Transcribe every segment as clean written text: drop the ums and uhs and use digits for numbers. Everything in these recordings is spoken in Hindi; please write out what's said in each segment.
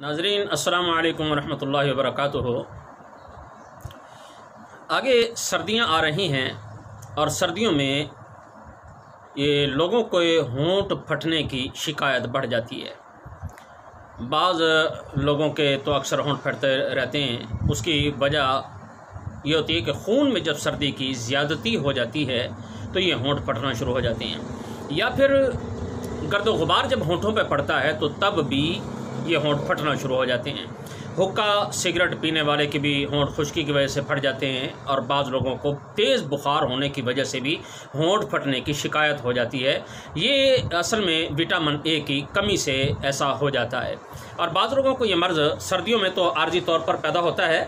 नाज़रीन अस्सलाम वालेकुम वरहमतुल्लाहि वबरकातुहू। आगे सर्दियां आ रही हैं और सर्दियों में ये लोगों को होंठ फटने की शिकायत बढ़ जाती है। बाज़ लोगों के तो अक्सर होंठ फटते रहते हैं। उसकी वजह ये होती है कि खून में जब सर्दी की ज़्यादती हो जाती है तो ये होंठ फटना शुरू हो जाते हैं, या फिर गर्द गुबार जब होंठों पे पड़ता है तो तब भी ये होंठ फटना शुरू हो जाते हैं। हुक्का सिगरेट पीने वाले के भी होंठ खुश्की की वजह से फट जाते हैं, और बाज़ लोगों को तेज़ बुखार होने की वजह से भी होंठ फटने की शिकायत हो जाती है। ये असल में विटामिन ए की कमी से ऐसा हो जाता है। और बाज़ लोगों को ये मर्ज़ सर्दियों में तो आर्जी तौर पर पैदा होता है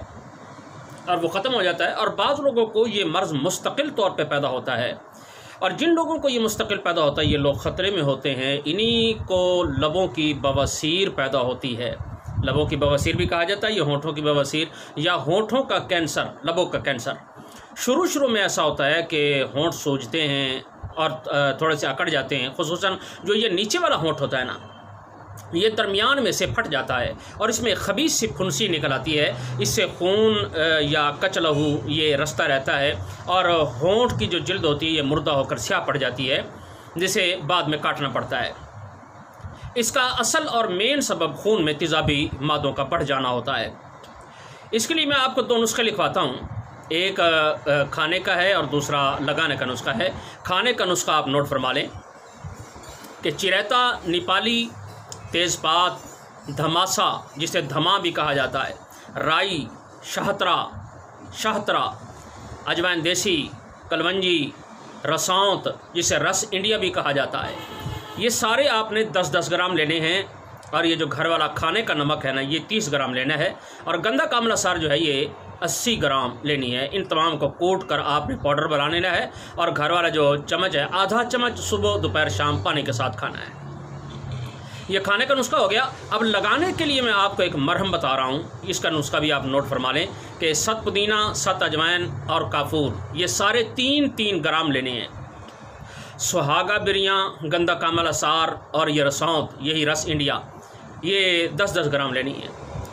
और वो ख़त्म हो जाता है, और बाज़ लोगों को ये मर्ज़ मुस्तकिल तौर पर पैदा होता है। और जिन लोगों को ये मुस्तकिल पैदा होता है ये लोग ख़तरे में होते हैं। इन्हीं को लबों की बवासीर पैदा होती है। लबों की बवासीर भी कहा जाता है, ये होंठों की बवासीर या होंठों का कैंसर, लबों का कैंसर। शुरू में ऐसा होता है कि होंठ सूजते हैं और थोड़े से अकड़ जाते हैं, खुसूसन जो ये नीचे वाला होंठ होता है ना, ये दरमियान में से फट जाता है और इसमें खबीस सी फुंसी निकल आती है। इससे खून या कचलहू ये रास्ता रहता है, और होंठ की जो जिल्द होती है ये मुर्दा होकर स्याह पड़ जाती है, जिसे बाद में काटना पड़ता है। इसका असल और मेन सबब खून में तेज़ाबी मादों का बढ़ जाना होता है। इसके लिए मैं आपको दो नुस्खे लिखवाता हूँ। एक खाने का है और दूसरा लगाने का नुस्खा है। खाने का नुस्खा आप नोट फरमा लें कि चिरैता, नेपाली, तेज़पात, धमासा जिसे धमा भी कहा जाता है, राई, शहतरा, अजवाइन देसी, कलवंजी, रसौंत जिसे रस इंडिया भी कहा जाता है, ये सारे आपने 10-10 ग्राम लेने हैं। और ये जो घर वाला खाने का नमक है ना, ये 30 ग्राम लेना है। और गंदा कामला सार जो है ये 80 ग्राम लेनी है। इन तमाम को कूट कर आपने पाउडर बना लेना है, और घर वाला जो चम्मच है आधा चम्मच सुबह दोपहर शाम पानी के साथ खाना है। ये खाने का नुस्खा हो गया। अब लगाने के लिए मैं आपको एक मरहम बता रहा हूँ, इसका नुस्खा भी आप नोट फरमा लें कि 7 पुदीना, 7 अजवाइन और काफूर, ये सारे 3-3 ग्राम लेने हैं। सुहागा बिरियाँ, गंदा कामला सार और ये रसौंत, यही रस इंडिया, ये 10-10 ग्राम लेनी है।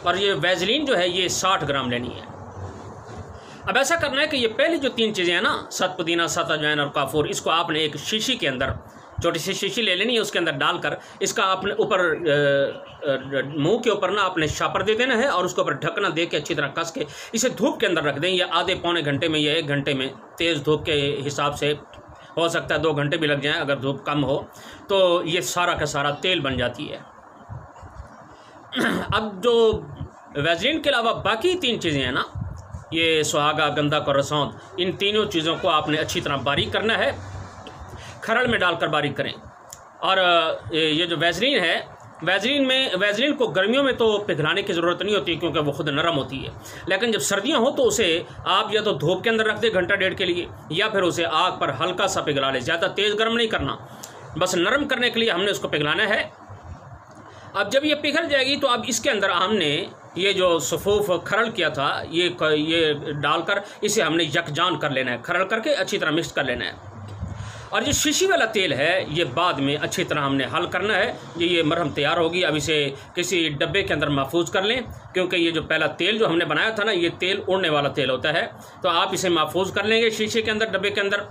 और ये वैजलीन जो है ये 60 ग्राम लेनी है। अब ऐसा करना है कि ये पहली जो 3 चीज़ें हैं ना, 7 पुदीना, 7 अजवाइन और काफूर, इसको आपने एक शीशी के अंदर, छोटी सी शीशी ले लेनी है, उसके अंदर डालकर इसका आपने ऊपर मुंह के ऊपर ना आपने शापर दे देना है, और उसके ऊपर ढकना दे के अच्छी तरह कस के इसे धूप के अंदर रख दें। या आधे पौने घंटे में या 1 घंटे में, तेज़ धूप के हिसाब से हो सकता है 2 घंटे भी लग जाएं अगर धूप कम हो, तो ये सारा का सारा तेल बन जाती है। अब जो वैजलीन के अलावा बाकी 3 चीज़ें हैं ना, ये सुहागा, गंधक और रसौंत, इन तीनों चीज़ों को आपने अच्छी तरह बारीक करना है, खरड़ में डालकर बारीक करें। और ये जो वैजलीन है, वैजलीन को गर्मियों में तो पिघलाने की ज़रूरत नहीं होती क्योंकि वो खुद नरम होती है। लेकिन जब सर्दियां हो तो उसे आप या तो धूप के अंदर रख दें घंटा डेढ़ के लिए, या फिर उसे आग पर हल्का सा पिघला लें। ज़्यादा तेज़ गर्म नहीं करना, बस नरम करने के लिए हमने उसको पिघलाना है। अब जब ये पिघल जाएगी तो अब इसके अंदर हमने ये जो सफ़ूफ खरल किया था ये डालकर इसे हमने यकजान कर लेना है, खरल करके अच्छी तरह मिक्स कर लेना है। और जो शीशी वाला तेल है ये बाद में अच्छी तरह हमने हल करना है। ये मरहम तैयार होगी। अब इसे किसी डब्बे के अंदर महफूज कर लें, क्योंकि ये जो पहला तेल जो हमने बनाया था ना, ये तेल उड़ने वाला तेल होता है, तो आप इसे महफूज कर लेंगे शीशे के अंदर, डब्बे के अंदर।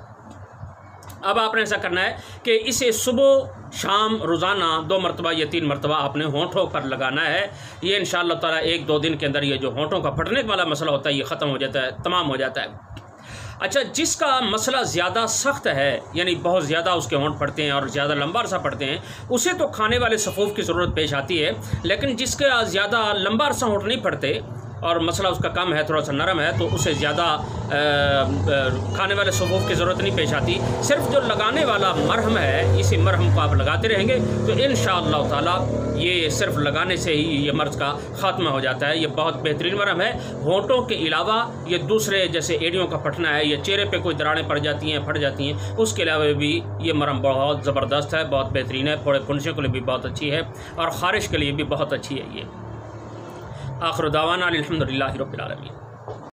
अब आपने ऐसा करना है कि इसे सुबह शाम रोज़ाना 2 मरतबा या 3 मरतबा आपने होंठों पर लगाना है। ये इंशाअल्लाह ताला 1-2 दिन के अंदर ये जो होंठों का फटने वाला मसला होता है ये ख़त्म हो जाता है, तमाम हो जाता है। अच्छा, जिसका मसला ज़्यादा सख्त है, यानी बहुत ज़्यादा उसके होंठ पड़ते हैं और ज़्यादा लंबा अरसा पड़ते हैं, उसे तो खाने वाले सफ़ूफ की ज़रूरत पेश आती है। लेकिन जिसके ज़्यादा लंबा अरसा होंठ नहीं पड़ते और मसला उसका कम है, थोड़ा सा नरम है, तो उसे ज़्यादा खाने वाले सफ़ूफ की ज़रूरत नहीं पेश आती। सिर्फ जो लगाने वाला मरहम है, इसी मरहम को आप लगाते रहेंगे तो इंशाअल्लाह ताला ये सिर्फ लगाने से ही ये मर्ज़ का ख़ात्मा हो जाता है। ये बहुत बेहतरीन मरहम है। होंठों के अलावा ये दूसरे जैसे एड़ियों का फटना है, या चेहरे पे कोई दरारें पड़ जाती हैं, फट जाती हैं, उसके अलावा भी ये मरहम बहुत ज़बरदस्त है, बहुत बेहतरीन है। फोड़े फुंसियों के लिए भी बहुत अच्छी है, और ख़ारिश के लिए भी बहुत अच्छी है। ये आखिर दावाना अल्हम्दुलिल्लाहि रब्बिल आलमीन।